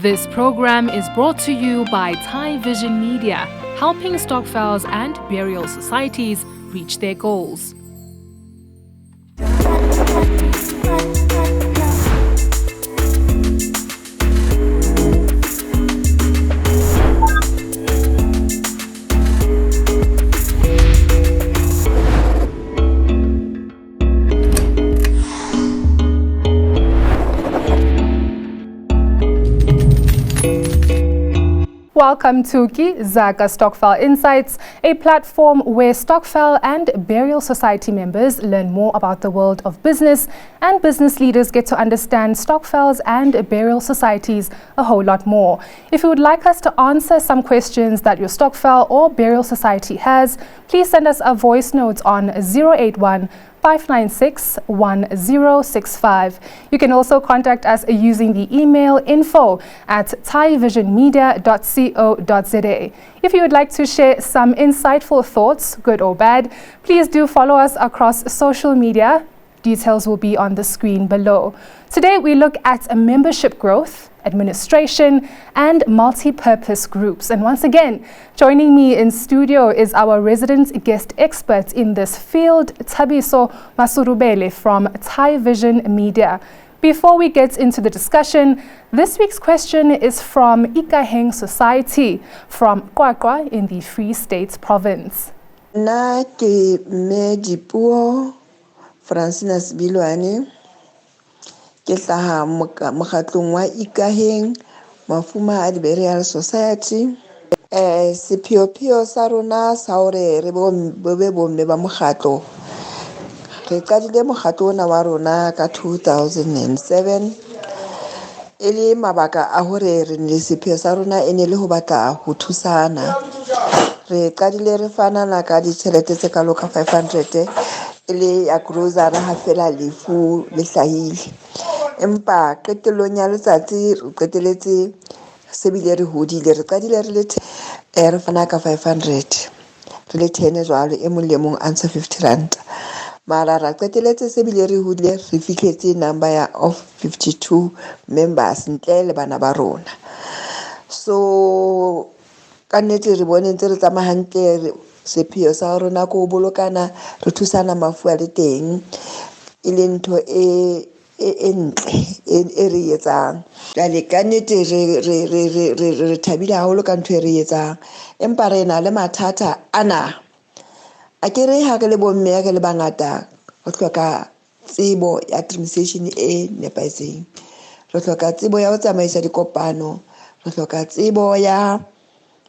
This program is brought to you by Thai Vision Media, helping stokvels and burial societies reach their goals. Welcome to Zaka Stokvel Insights, a platform where Stokvel and burial society members learn more about the world of business, and business leaders get to understand stokvels and burial societies a whole lot more. If you would like us to answer some questions that your stokvel or burial society has, please send us a voice note on 081 596 1065. You can also contact us using the email info@thaivisionmedia.co.za. If you would like to share some insightful thoughts, good or bad, please do follow us across social media. Details will be on the screen below. Today we look at a membership growth, administration, and multi-purpose groups. And once again, joining me in studio is our resident guest expert in this field, Thabiso Masurubele from Thai Vision Media. Before we get into the discussion, this week's question is from Ikaheng Society from Kwakwa in the Free State Province. Na ke Medipuo Francina Bilwane ke hlaha mokgatlong wa Ikaheng Mafuma a Burial Society. Sepheo sa rona sa hore re be bomme ba mokgatlo. Re qadile mokgatlo ona wa rona ka 2007. E le mabaka a hore re ne sepheo sa rona e ne le ho batla ho thusana. Re qadile re fanana ka ditjhelete tse kalo ka 500 e le ya grocery ha fela lefu le hlahile. Empa qetellong ya letsatsi re qeteletse se bile re hodile, re qadile re le re fana ka 500 re le 10 jwalo e mong le mong a ntsha 50 rand. Mara ra qeteletse se bile re hodile re fihletse number of 52 members ntle le bana ba rona. So ka nnete re bone ntse re tsamaya hantle, sepheo sa rona ko bolokana re thusana mafu a le teng e le ntho e ntle e re etsang. Jale ka nnete re thabile haholo ka ntho e re etsang, empa re na le mathata ana a kere ha ke le bomme ya ke le bangata re hloka tsebo ya administration e nepahetseng, re hloka tsebo ya ho tsamaisa dikopano, re hloka tsebo ya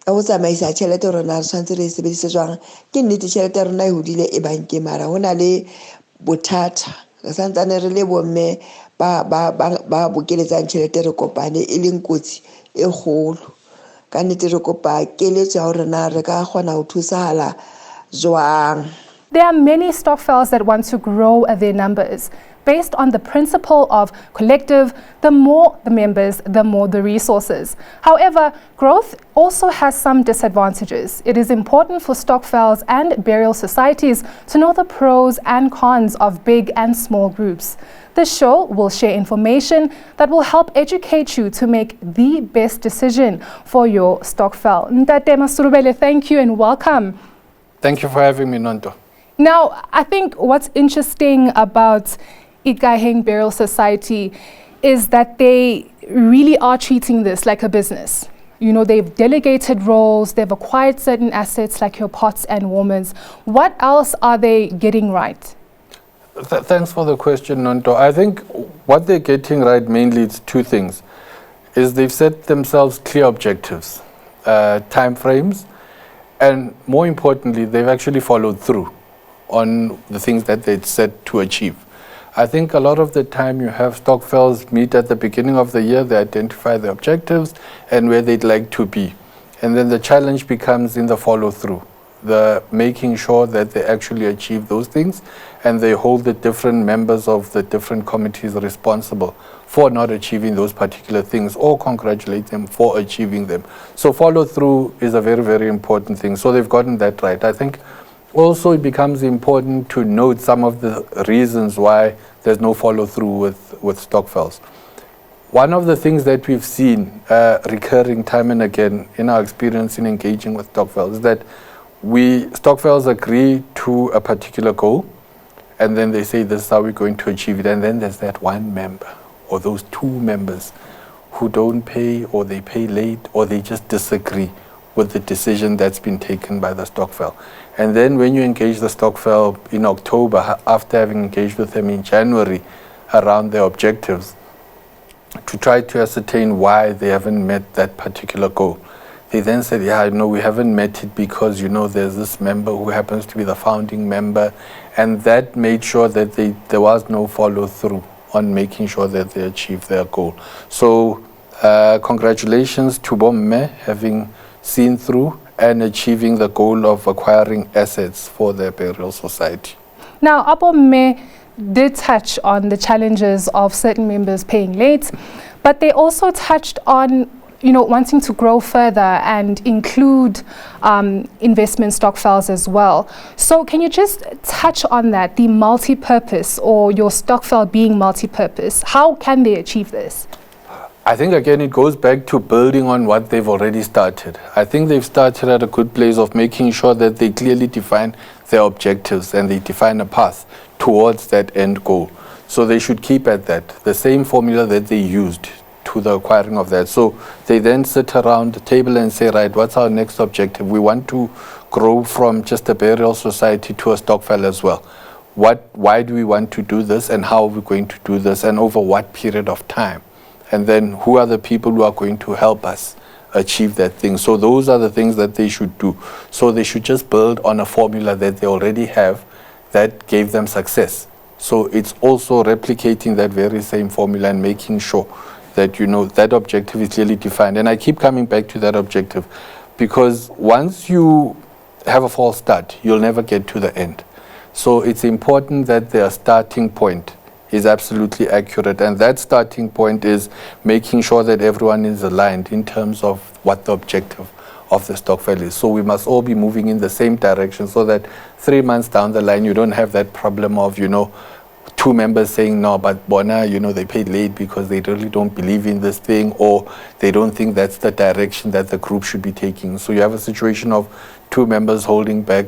ho tsamaisa tjhelete rona re tshwantse re sebedise jwang. Ke nnete tjhelete rona e hodile e banke, mara hona le bothata re santsane re le bomme ba bokeletsang tjhelete re kopane e leng kotsi e kgolo. Ka nnete re kopa keletso ya hore na re ka kgona ho thusahala jwang. There are many stokvels that want to grow their numbers based on the principle of collective. The more the members, the more the resources. However, growth also has some disadvantages. It is important for stokvels and burial societies to know the pros and cons of big and small groups. This show will share information that will help educate you to make the best decision for your stokvel. Ntate Masurubele, thank you and welcome. Thank you for having me, Nonto. Now, I think what's interesting about Ikaheng Burial Society is that they really are treating this like a business. You know, they've delegated roles, they've acquired certain assets like your pots and warmers. What else are they getting right? Thanks for the question, Nonto. I think what they're getting right mainly is two things. Is they've set themselves clear objectives, time frames, and more importantly, they've actually followed through on the things that they'd set to achieve. I think a lot of the time you have stokvels meet at the beginning of the year, they identify the objectives and where they'd like to be. And then the challenge becomes in the follow through, the making sure that they actually achieve those things, and they hold the different members of the different committees responsible for not achieving those particular things or congratulate them for achieving them. So follow through is a very, very important thing. So they've gotten that right. I think also it becomes important to note some of the reasons why there's no follow through with stokvels. One of the things that we've seen recurring time and again in our experience in engaging with Stokvel is that Stokvels agree to a particular goal, and then they say this is how we're going to achieve it. And then there's that one member or those two members who don't pay, or they pay late, or they just disagree with the decision that's been taken by the Stokvel. And then when you engage the Stokvel in October, after having engaged with them in January around their objectives, to try to ascertain why they haven't met that particular goal, they then said, yeah, no, we haven't met it because, there's this member who happens to be the founding member. And that made sure that there was no follow through on making sure that they achieve their goal. So congratulations to Bomme having seen through and achieving the goal of acquiring assets for their burial society. Now, Abomme did touch on the challenges of certain members paying late, but they also touched on wanting to grow further and include investment Stokvels as well. So can you just touch on that, the multi-purpose, or your Stokvel being multi-purpose? How can they achieve this? I think, again, it goes back to building on what they've already started. I think they've started at a good place of making sure that they clearly define their objectives and they define a path towards that end goal. So they should keep at that, the same formula that they used to the acquiring of that. So they then sit around the table and say, right, what's our next objective? We want to grow from just a burial society to a Stokvel as well. Why do we want to do this, and how are we going to do this, and over what period of time? And then who are the people who are going to help us achieve that thing? So those are the things that they should do. So they should just build on a formula that they already have that gave them success. So it's also replicating that very same formula and making sure that that objective is clearly defined. And I keep coming back to that objective, because once you have a false start, you'll never get to the end. So it's important that their starting point is absolutely accurate, and that starting point is making sure that everyone is aligned in terms of what the objective of the Stokvel is. So we must all be moving in the same direction, so that 3 months down the line you don't have that problem of two members saying, no, but Bona, they paid late because they really don't believe in this thing, or they don't think that's the direction that the group should be taking. So you have a situation of two members holding back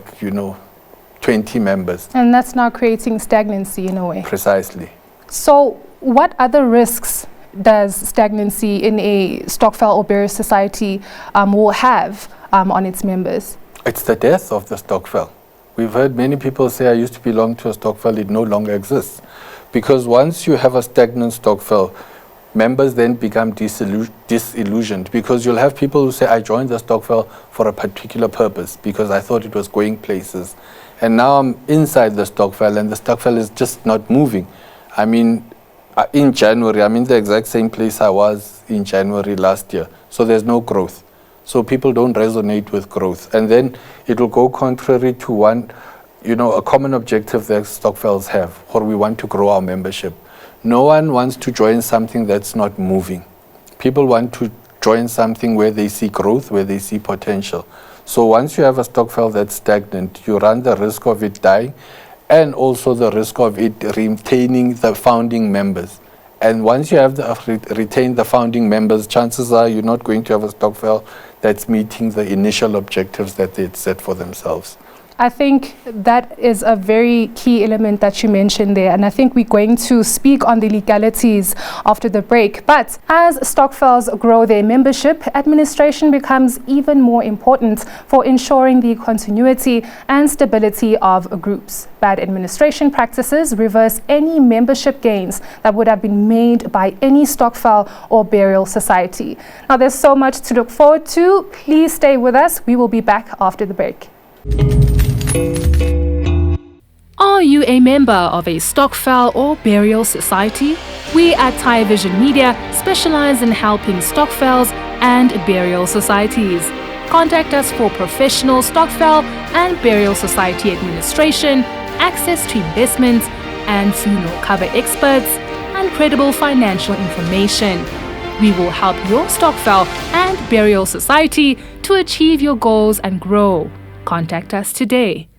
20 members. And that's now creating stagnancy in a way. Precisely. So what other risks does stagnancy in a Stokvel or burial society will have on its members? It's the death of the Stokvel. We've heard many people say, I used to belong to a Stokvel, it no longer exists. Because once you have a stagnant Stokvel, members then become disillusioned, because you'll have people who say, I joined the Stokvel for a particular purpose because I thought it was going places. And now I'm inside the Stokvel and the Stokvel is just not moving. I mean, in January, I'm in the exact same place I was in January last year. So there's no growth. So people don't resonate with growth. And then it will go contrary to a common objective that Stokvels have, or we want to grow our membership. No one wants to join something that's not moving. People want to join something where they see growth, where they see potential. So once you have a Stokvel that's stagnant, you run the risk of it dying, and also the risk of it retaining the founding members. And once you have retained the founding members, chances are you're not going to have a Stokvel that's meeting the initial objectives that they'd set for themselves. I think that is a very key element that you mentioned there, and I think we're going to speak on the legalities after the break. But as Stokvels grow their membership, administration becomes even more important for ensuring the continuity and stability of groups. Bad administration practices reverse any membership gains that would have been made by any Stokvel or burial society. Now, there's so much to look forward to. Please stay with us. We will be back after the break. Are you a member of a Stokvel or burial society? We at Thai Vision Media specialize in helping Stokvels and burial societies. Contact us for professional Stokvel and burial society administration, access to investments and funeral cover experts, and credible financial information. We will help your Stokvel and burial society to achieve your goals and grow. Contact us today.